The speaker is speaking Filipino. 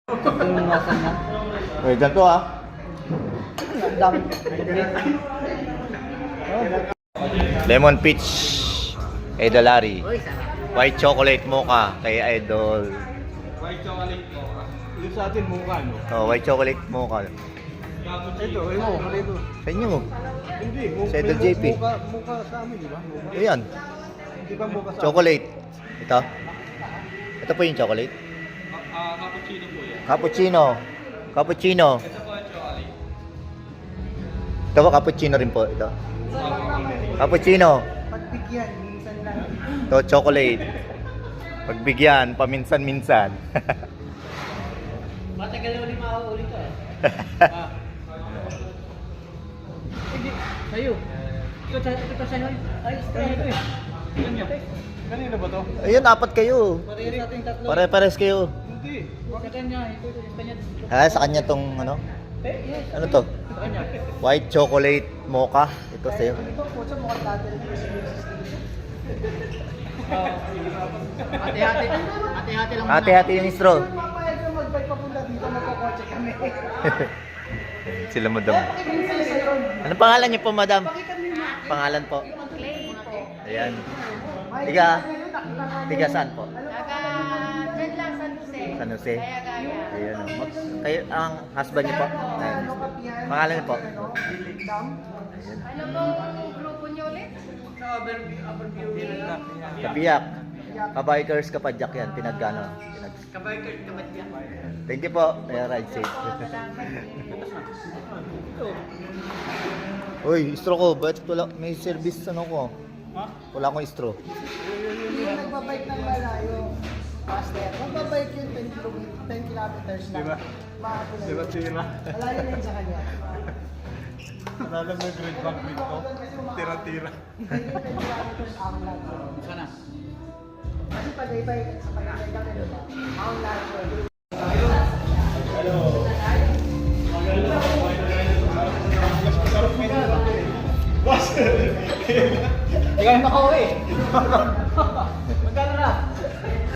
Lumasan na. Uy, dyan to ah. Ang dami. Lemon peach. Idolari. Uy, sarap. White chocolate mocha kay Idol. White chocolate mo. Yung sa atin mukha, no? Oh, white chocolate mocha. Ito, ito. Sa inyo. Hindi, Sa Idol JP. Mukha sa amin, di ba? Ayan. Hindi ba mukha sa Chocolate. Ito. Ito po yung chocolate. Cappuccino po yan. Cappuccino. Cappuccino. Ito po ang chocolate. Ito po cappuccino rin po. Ito. Cappuccino. Pagbigyan, minsan lang. Ito chocolate. Pagbigyan, paminsan-minsan. Matagal na ulit makakaulit ka eh. Hindi, sa'yo. Ito sa'yo. Ay, sa'yo ito eh. Kanina ba to? Ayun, apat kayo. Pareho sa ating tatlo. Pare-pares kayo. Hindi. Sa kanya, ito kanya. Sa kanya tong ano? Yes. Ano to? Sa kanya. White chocolate mocha. Ito sa'yo. Ito po sa mukhang dati. Hati-hati. Hati-hati lang. Hati-hati yung straw. Papayag na mag-bike papunta dito, magkakotse kami. Sila madam. Ano pangalan niyo po, madam? Pangalan po. Clay po. Ayan. Tiga saan po? Dyan lang, San Jose. San Jose. Kaya gaya. Ayan. Kayo, ang husband niyo po? Ayan. Pangalan niyo po? Ano pong grupo niyo ulit? Kabiyak. Kabikers kapadyak yan. Pinagano. Kabikers naman yan. Thank you po. Ride safe. Uy, straw ko. Ba't wala? May service ano ko? Wala akong straw. Hindi ka nagbabike ng malayo. Master, magbabike yun 10 kilometers lang. Diba? Mahapo na Diba yun. tira? Malayo na yun sa kanya. Nalala mo yung grade back week ko? Tira-tira. 10 kilometers ang lang. Sana? Kasi pag ibike sa pag-ibike kami diba? Ang lang. Hindi kami makauwi.